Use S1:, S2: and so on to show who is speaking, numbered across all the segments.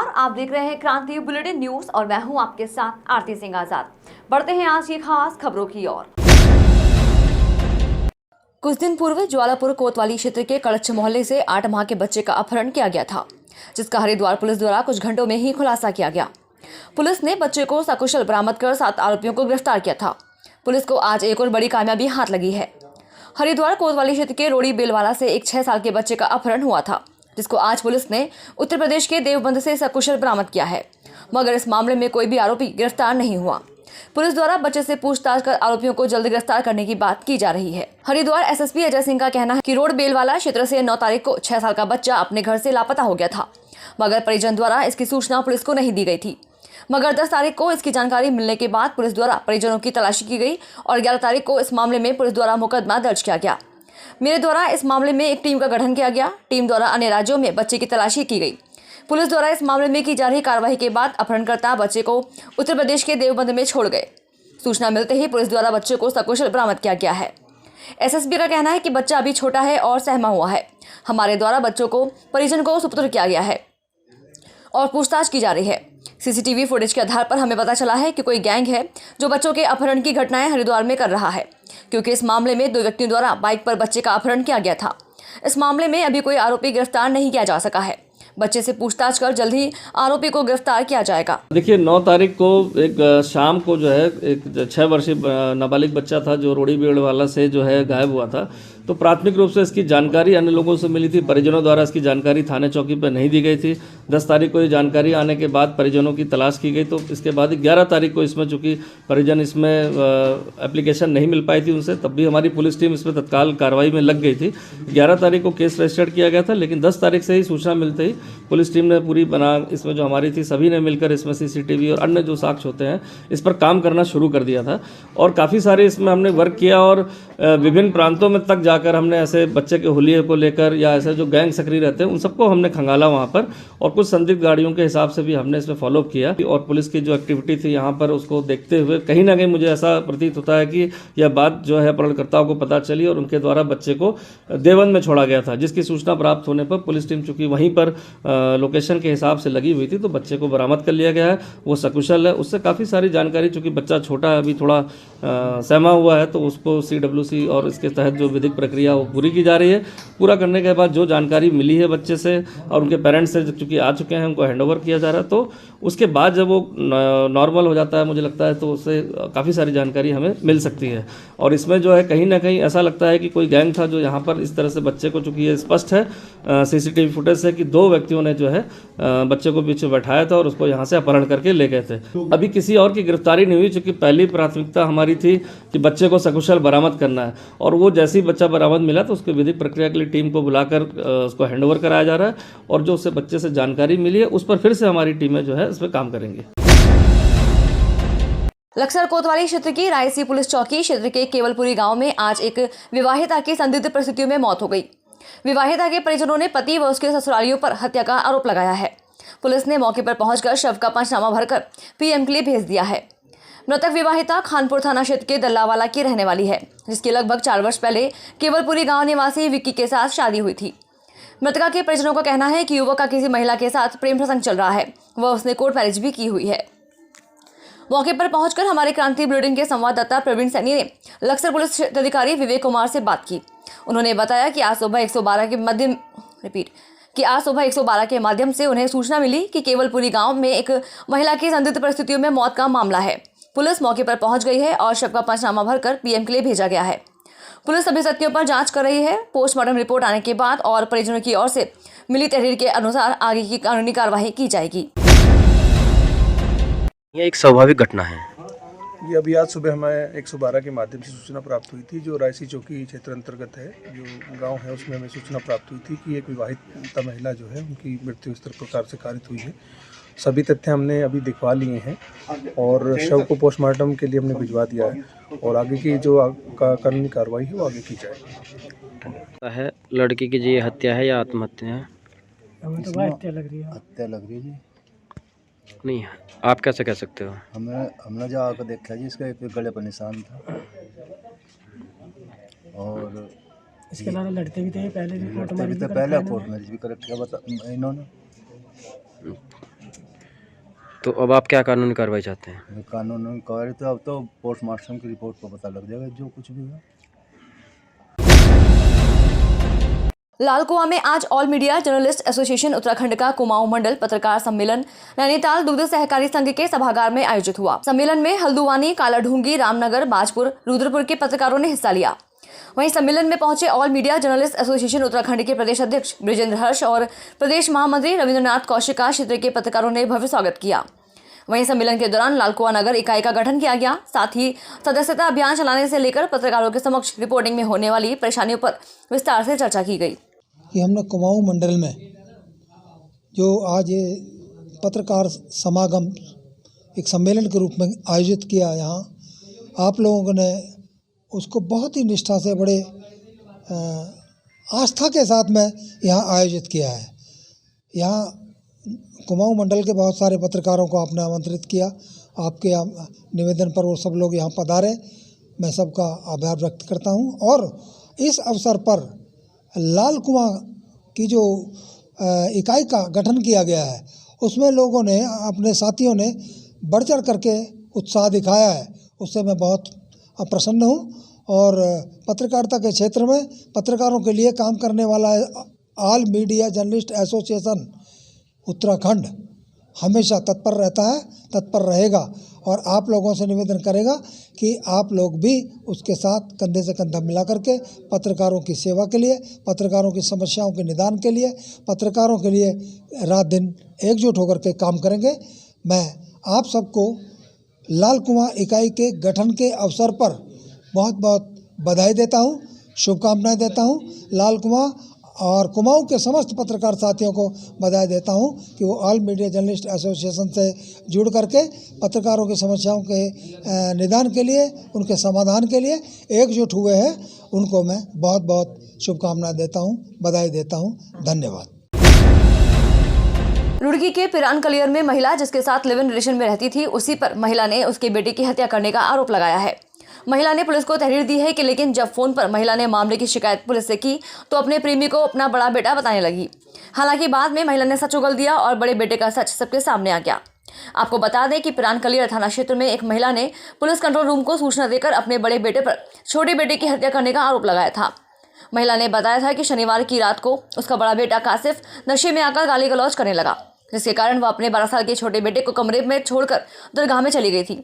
S1: नमस्कार, आप देख रहे हैं क्रांति बुलेटिन न्यूज और मैं हूं आपके साथ आरती सिंह आजाद। बढ़ते हैं आज की खास खबरों की ओर। कुछ दिन पूर्व ज्वालापुर कोतवाली क्षेत्र के कड़च्छ मोहल्ले से 8 माह के बच्चे का अपहरण किया गया था, जिसका हरिद्वार पुलिस द्वारा कुछ घंटों में ही खुलासा किया गया। पुलिस ने बच्चे को सकुशल बरामद कर 7 आरोपियों को गिरफ्तार किया था। पुलिस को आज एक और बड़ी कामयाबी हाथ लगी है। हरिद्वार कोतवाली क्षेत्र के रोड़ी बेलवाला से एक 6 साल के बच्चे का अपहरण हुआ था, जिसको आज पुलिस ने उत्तर प्रदेश के देवबंद से सकुशल बरामद किया है, मगर इस मामले में कोई भी आरोपी गिरफ्तार नहीं हुआ। पुलिस द्वारा बच्चे से पूछताछ कर आरोपियों को जल्द गिरफ्तार करने की बात की जा रही है। हरिद्वार एसएसपी अजय सिंह का कहना है कि रोड बेलवाला क्षेत्र से 9 तारीख को 6 साल का बच्चा अपने घर से लापता हो गया था, मगर परिजन द्वारा इसकी सूचना पुलिस को नहीं दी गई थी। मगर 10 तारीख को इसकी जानकारी मिलने के बाद पुलिस द्वारा परिजनों की तलाशी की गई और 11 तारीख को इस मामले में पुलिस द्वारा मुकदमा दर्ज किया गया। मेरे द्वारा इस मामले में एक टीम का गठन किया गया। टीम द्वारा अन्य राज्यों में बच्चे की तलाशी की गई। पुलिस द्वारा इस मामले में की जा रही कार्रवाई के बाद अपहरणकर्ता बच्चे को उत्तर प्रदेश के देवबंद में छोड़ गए। सूचना मिलते ही पुलिस द्वारा बच्चे को सकुशल बरामद किया गया है। एसएसपी का कहना है कि बच्चा अभी छोटा है और सहमा हुआ है। हमारे द्वारा बच्चों को परिजन को सुपुर्द किया गया है और पूछताछ की जा रही है। सीसीटीवी फुटेज के आधार पर हमें पता चला है कि कोई गैंग है जो बच्चों के अपहरण की घटनाएं हरिद्वार में कर रहा है, क्योंकि इस मामले में 2 व्यक्तियों द्वारा बाइक पर बच्चे का अपहरण किया गया था। इस मामले में अभी कोई आरोपी गिरफ्तार नहीं किया जा सका है। बच्चे से पूछताछ कर जल्द ही आरोपी को गिरफ्तार किया जाएगा।
S2: देखिए 9 तारीख को एक शाम को जो है एक 6 वर्षीय नाबालिग बच्चा था जो रोड़ी बेलवाला से जो है गायब हुआ था। तो प्राथमिक रूप से इसकी जानकारी अन्य लोगों से मिली थी। परिजनों द्वारा इसकी जानकारी थाने चौकी पर नहीं दी गई थी। 10 तारीख को ये जानकारी आने के बाद परिजनों की तलाश की गई। तो इसके बाद 11 तारीख को इसमें चूँकि परिजन इसमें एप्लीकेशन नहीं मिल पाई थी उनसे, तब भी हमारी पुलिस टीम इसमें तत्काल कार्रवाई में लग गई थी। 11 तारीख को केस रजिस्टर्ड किया गया था, लेकिन 10 तारीख से ही सूचना मिलते ही पुलिस टीम ने पूरी बना इसमें जो हमारी थी सभी ने मिलकर इसमें सीसीटीवी और अन्य जो साक्ष्य होते हैं इस पर काम करना शुरू कर दिया था। और काफ़ी सारे इसमें हमने वर्क किया और विभिन्न प्रांतों में तक जाकर हमने ऐसे बच्चे के हुलिये को लेकर या ऐसे जो गैंग सक्रिय रहते हैं उन सबको हमने खंगाला वहाँ पर, और कुछ संदिग्ध गाड़ियों के हिसाब से भी हमने इसमें फॉलोअप किया। और पुलिस की जो एक्टिविटी थी यहाँ पर उसको देखते हुए कहीं ना कहीं मुझे ऐसा प्रतीत होता है कि यह बात जो है अपहरणकर्ताओं को पता चली और उनके द्वारा बच्चे को देवबंद में छोड़ा गया था, जिसकी सूचना प्राप्त होने पर पुलिस टीम चूँकि वहीं पर लोकेशन के हिसाब से लगी हुई थी तो बच्चे को बरामद कर लिया गया है। वो सकुशल है। उससे काफ़ी सारी जानकारी, चूँकि बच्चा छोटा है अभी थोड़ा सहमा हुआ है, तो उसको CWC और इसके तहत जो विधिक प्रक्रिया वो पूरी की जा रही है। पूरा करने के बाद जो जानकारी मिली है बच्चे से और उनके पेरेंट्स से चूँकि आ चुके हैं, उनको हैंडओवर किया जा रहा है। तो उसके बाद जब वो नॉर्मल हो जाता है मुझे लगता है तो उससे काफ़ी सारी जानकारी हमें मिल सकती है। और इसमें जो है कहीं ना कहीं ऐसा लगता है कि कोई गैंग था जो यहाँ पर इस तरह से बच्चे को, चूँकि ये स्पष्ट है CCTV फुटेज से कि 2 व्यक्तियों ने जो है बच्चे को पीछे बैठाया था और उसको यहाँ से अपहरण करके ले गए थे। अभी किसी और की गिरफ्तारी नहीं हुई, चूँकि पहली प्राथमिकता हमारी थी कि बच्चे को सकुशल बरामद करना है। और वो जैसे ही बच्चा बरामद मिला तो उसकी विधिक प्रक्रिया के लिए टीम को बुलाकर उसको हैंडओवर कराया जा रहा है, और जो उससे बच्चे से जानकारी मिली है उस पर फिर से हमारी टीमें जो है इस पर काम करेंगी।
S1: लक्सर कोतवाली क्षेत्र की रायसी पुलिस चौकी क्षेत्र के केवलपुरी गांव में आज एक विवाहिता की संदिग्ध परिस्थितियों में मौत हो गई। विवाहिता के परिजनों ने पति व उसके ससुरालियों पर हत्या का आरोप लगाया है। पुलिस ने मौके पर पहुंचकर शव का पंचनामा भरकर PM के लिए भेज दिया है। मृतक विवाहिता खानपुर थाना क्षेत्र के दल्लावाला की रहने वाली है, जिसकी लगभग 4 वर्ष पहले केवलपुरी गांव निवासी विक्की के साथ शादी हुई थी। मृतका के परिजनों का कहना है कि युवक का किसी महिला के साथ प्रेम प्रसंग चल रहा है। वह उसने कोर्ट मैरिज भी की हुई है। मौके पर पहुंचकर हमारे क्रांति बुलेटिन के संवाददाता प्रवीण सैनी ने लक्सर पुलिस अधिकारी विवेक कुमार से बात की। उन्होंने बताया कि आज सुबह 112 के माध्यम से उन्हें सूचना मिली कि केवलपुरी गांव में एक महिला की संदिग्ध परिस्थितियों में मौत का मामला है। पुलिस मौके पर पहुंच गई है और शव का पंचनामा भरकर PM के लिए भेजा गया है। पुलिस सभी तथ्यों पर जांच कर रही है। पोस्टमार्टम रिपोर्ट आने के बाद और परिजनों की ओर से मिली तहरीर के अनुसार आगे की कानूनी कार्रवाई की जाएगी।
S3: यह एक स्वाभाविक घटना है।
S4: ये अभी आज सुबह हमें 112 के माध्यम से सूचना प्राप्त हुई थी, जो रायसी चौकी क्षेत्र अंतर्गत है, जो गांव है उसमें हमें सूचना प्राप्त हुई थी कि एक विवाहित महिला जो है उनकी मृत्यु इस प्रकार से कारित हुई है। सभी तथ्य हमने अभी दिखवा लिए हैं और शव को पोस्टमार्टम के लिए हमने भिजवा दिया है और आगे की जो कानूनी कार्रवाई है वो आगे की जाएगी।
S3: लड़की की जी हत्या है या आत्महत्या है?
S5: हमें तो भाई हत्या लग रही है।
S6: हत्या लग रही है जी।
S3: नहीं, आप कैसे कह सकते हो?
S6: हमने जो आकर देखा जी, इसका एक गले पर निशान था और
S5: इसके अलावा लड़ते भी थे पहले भी,
S6: पहले कोर्ट मैरिज भी कर रखा इन्होंने।
S3: तो अब आप क्या कानूनी कार्रवाई चाहते हैं?
S6: ये कानूनी कार्रवाई तो अब तो पोस्टमार्टम की रिपोर्ट पर पता लग जाएगा जो कुछ भी है।
S1: लालकुआं में आज all media journalist association Uttarakhand का कुमाऊं मंडल पत्रकार सम्मेलन नैनीताल दुग्ध सहकारी संघ के सभागार में आयोजित हुआ। सम्मेलन में हल्द्वानी, कालाढूंगी, रामनगर, बाजपुर, रुद्रपुर के पत्रकारों ने हिस्सा लिया। वहीं सम्मेलन में पहुंचे all media journalist association Uttarakhand के प्रदेश अध्यक्ष बृजेंद्र हर्ष और प्रदेश महामंत्री रविंद्रनाथ कौशिक का क्षेत्र के पत्रकारों ने भव्य स्वागत किया। वहीं सम्मेलन के दौरान लालकुआं नगर इकाई का गठन किया गया। साथ ही सदस्यता अभियान चलाने से लेकर पत्रकारों के समक्ष रिपोर्टिंग में होने वाली परेशानियों पर विस्तार से चर्चा की गई।
S7: कि हमने कुमाऊं मंडल में जो आज ये पत्रकार समागम एक सम्मेलन के रूप में आयोजित किया, यहाँ आप लोगों ने उसको बहुत ही निष्ठा से बड़े आस्था के साथ में यहाँ आयोजित किया है। यहाँ कुमाऊं मंडल के बहुत सारे पत्रकारों को आपने आमंत्रित किया। आपके निवेदन पर वो सब लोग यहाँ पधारे। मैं सबका आभार व्यक्त करता हूँ। और इस अवसर पर लालकुआं की जो इकाई का गठन किया गया है उसमें लोगों ने, अपने साथियों ने बढ़ चढ़ करके उत्साह दिखाया है। उससे मैं बहुत प्रसन्न हूँ। और पत्रकारिता के क्षेत्र में पत्रकारों के लिए काम करने वाला all media journalist association Uttarakhand हमेशा तत्पर रहता है, तत्पर रहेगा और आप लोगों से निवेदन करेगा कि आप लोग भी उसके साथ कंधे से कंधा मिला करके पत्रकारों की सेवा के लिए, पत्रकारों की समस्याओं के निदान के लिए, पत्रकारों के लिए रात दिन एकजुट होकर के काम करेंगे। मैं आप सबको लालकुआं इकाई के गठन के अवसर पर बहुत बहुत बधाई देता हूँ, शुभकामनाएं देता हूँ। लालकुआं और कुमाऊं के समस्त पत्रकार साथियों को बधाई देता हूं कि वो ऑल मीडिया जर्नलिस्ट एसोसिएशन से जुड़ करके पत्रकारों की समस्याओं के निदान के लिए, उनके समाधान के लिए एकजुट हुए हैं। उनको मैं बहुत बहुत शुभकामनाएं देता हूं, बधाई देता हूं। धन्यवाद।
S1: रुड़की के पिरान कलियर में महिला जिसके साथ लिव इन रिलेशन में रहती थी, उसी पर महिला ने उसके बेटे की हत्या करने का आरोप लगाया है। महिला ने पुलिस को तहरीर दी है कि लेकिन जब फोन पर महिला ने मामले की शिकायत पुलिस से की तो अपने प्रेमी को अपना बड़ा बेटा बताने लगी। हालांकि बाद में महिला ने सच उगल दिया और बड़े बेटे का सच सबके सामने आ गया। आपको बता दें कि पिरान कलियर थाना क्षेत्र में एक महिला ने पुलिस कंट्रोल रूम को सूचना देकर अपने बड़े बेटे पर छोटे बेटे की हत्या करने का आरोप लगाया था। महिला ने बताया था कि शनिवार की रात को उसका बड़ा बेटा कासिफ नशे में आकर गाली गलौज करने लगा, जिसके कारण वह अपने 12 साल के छोटे बेटे को कमरे में छोड़कर दरगाह में चली गई थी।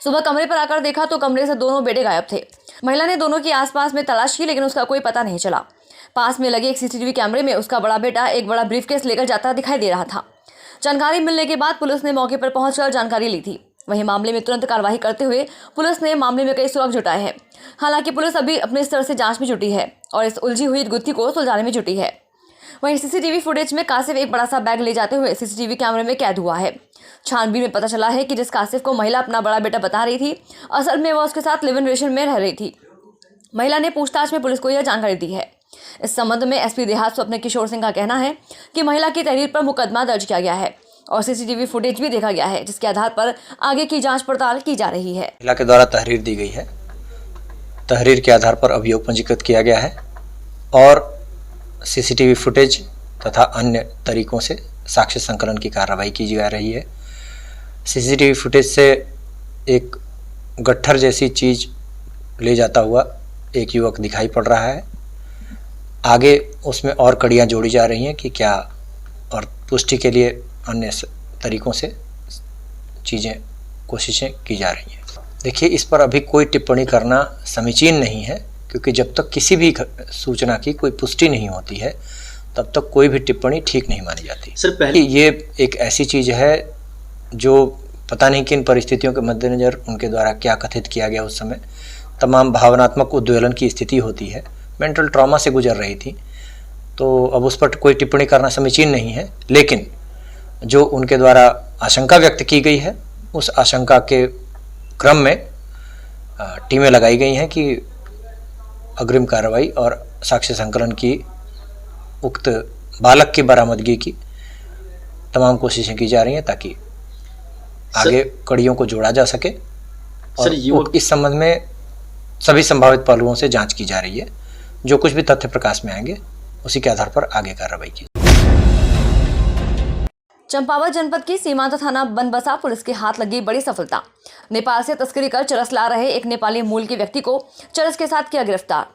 S1: सुबह कमरे पर आकर देखा तो कमरे से दोनों बेटे गायब थे। महिला ने दोनों के आसपास में तलाश की लेकिन उसका कोई पता नहीं चला। पास में लगे एक सीसीटीवी कैमरे में उसका बड़ा बेटा एक बड़ा ब्रीफकेस लेकर जाता दिखाई दे रहा था। जानकारी मिलने के बाद पुलिस ने मौके पर पहुंचकर जानकारी ली थी। वहीं मामले में तुरंत कार्रवाई करते हुए पुलिस ने मामले में कई सुराग जुटाए हैं। हालांकि पुलिस अभी अपने स्तर से जांच में जुटी है और इस उलझी हुई गुत्थी को सुलझाने में जुटी है। वहीं सीसीटीवी फुटेज में कासिफ एक बड़ा सा बैग ले जाते हुए सीसीटीवी कैमरे में कैद हुआ है। छानबीन में पता चला है कि जिस कासिफ को महिला अपना बड़ा बेटा बता रही थी, असल में वह उसके साथ लिव इन रिलेशन में रह रही थी। महिला ने पूछताछ में पुलिस को यह जानकारी दी है। इस संबंध में एसपी देहात स्वप्न किशोर सिंह का कहना है कि महिला की तहरीर पर मुकदमा दर्ज किया गया है और सीसीटीवी फुटेज भी देखा गया है, जिसके आधार पर आगे की जांच पड़ताल की जा रही है।
S8: महिला के द्वारा तहरीर दी गई है। तहरीर के आधार पर अभियोग पंजीकृत किया गया है और सीसीटीवी फुटेज तथा अन्य तरीकों से साक्ष्य संकलन की कार्रवाई की जा रही है। सीसीटीवी फुटेज से एक गट्ठर जैसी चीज़ ले जाता हुआ एक युवक दिखाई पड़ रहा है। आगे उसमें और कड़ियाँ जोड़ी जा रही हैं कि क्या, और पुष्टि के लिए अन्य तरीकों से कोशिशें की जा रही हैं। देखिए, इस पर अभी कोई टिप्पणी करना समीचीन नहीं है, क्योंकि जब तक किसी भी सूचना की कोई पुष्टि नहीं होती है तब तक कोई भी टिप्पणी ठीक नहीं मानी जाती।
S9: सर, पहले
S8: ये एक ऐसी चीज़ है जो पता नहीं किन परिस्थितियों के मद्देनज़र उनके द्वारा क्या कथित किया गया, उस समय तमाम भावनात्मक उद्वेलन की स्थिति होती है, मेंटल ट्रॉमा से गुजर रही थी, तो अब उस पर कोई टिप्पणी करना समीचीन नहीं है। लेकिन जो उनके द्वारा आशंका व्यक्त की गई है, उस आशंका के क्रम में टीमें लगाई गई हैं कि अग्रिम कार्रवाई और साक्ष्य संकलन की, उक्त बालक की बरामदगी की तमाम कोशिशें की जा रही हैं ताकि आगे कड़ियों को जोड़ा जा सके। और इस संबंध में सभी संभावित पहलुओं से जांच की जा रही है। जो कुछ भी तथ्य प्रकाश में आएंगे उसी के आधार पर आगे कार्रवाई की।
S1: चंपावत जनपद की सीमांत थाना बनबसा पुलिस के हाथ लगी बड़ी सफलता। नेपाल से तस्करी कर चरस ला रहे एक नेपाली मूल के व्यक्ति को चरस के साथ किया गिरफ्तार।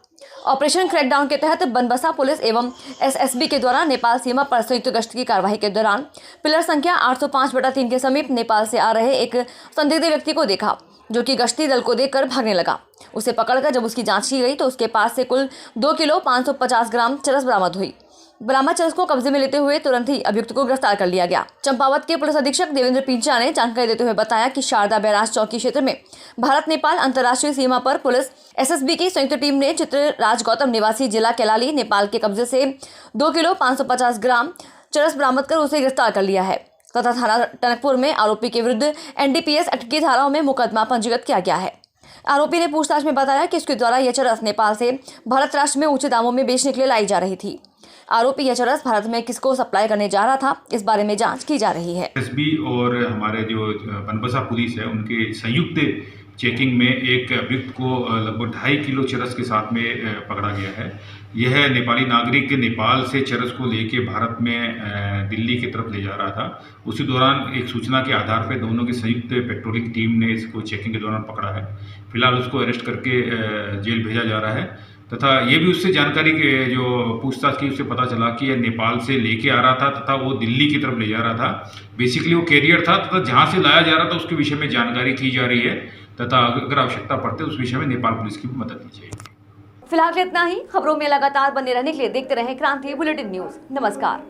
S1: ऑपरेशन क्रैकडाउन के तहत बनबसा पुलिस एवं एसएसबी के द्वारा नेपाल सीमा पर संयुक्त गश्त की कार्रवाई के दौरान पिलर संख्या 805/3 के समीप नेपाल से आ रहे एक संदिग्ध व्यक्ति को देखा, जो कि गश्ती दल को देखकर भागने लगा। उसे पकड़कर जब उसकी जांच की गई तो उसके पास से कुल 2 किलो 550 ग्राम चरस बरामद हुई। बरामद चरस को कब्जे में लेते हुए तुरंत ही अभियुक्त को गिरफ्तार कर लिया गया। चंपावत के पुलिस अधीक्षक देवेंद्र पिंचा ने जानकारी देते हुए बताया कि शारदा बैराज चौकी क्षेत्र में भारत नेपाल अंतर्राष्ट्रीय सीमा पर पुलिस एसएसबी की संयुक्त टीम ने चित्रराज गौतम निवासी जिला कैलाली नेपाल के कब्जे से 2 किलो 550 ग्राम चरस बरामद कर उसे गिरफ्तार कर लिया है तथा थाना टनकपुर में आरोपी के विरुद्ध एनडीपीएस एक्ट की धाराओं में मुकदमा पंजीकृत किया गया है। आरोपी ने पूछताछ में बताया कि इसके द्वारा यह चरस नेपाल से भारत राष्ट्र में ऊंचे दामों में बेचने के लिए लाई जा रही थी। आरोपी यह चरस भारत में किसको सप्लाई करने जा रहा था, इस बारे में जांच की जा रही है।
S9: एसबी और हमारे जो बनबसा पुलिस है उनके संयुक्त चेकिंग में एक अभियुक्त को लगभग 2.5 किलो चरस के साथ में पकड़ा गया है। यह नेपाली नागरिक नेपाल से चरस को लेके भारत में दिल्ली की तरफ ले जा रहा था। उसी दौरान एक सूचना के आधार पर दोनों की संयुक्त पेट्रोलिंग टीम ने इसको चेकिंग के दौरान पकड़ा है। फिलहाल उसको अरेस्ट करके जेल भेजा जा रहा है तथा ये भी उससे जानकारी के जो पूछताछ की उससे पता चला कि यह नेपाल से लेके आ रहा था तथा वो दिल्ली की तरफ ले जा रहा था। बेसिकली वो कैरियर था तथा जहाँ से लाया जा रहा था उसके विषय में जानकारी की जा रही है तथा अगर आवश्यकता पड़ते उस विषय में नेपाल पुलिस की मदद ली जाएगी।
S1: फिलहाल इतना ही। खबरों में लगातार बने रहने के लिए देखते रहें क्रांति बुलेटिन न्यूज। नमस्कार।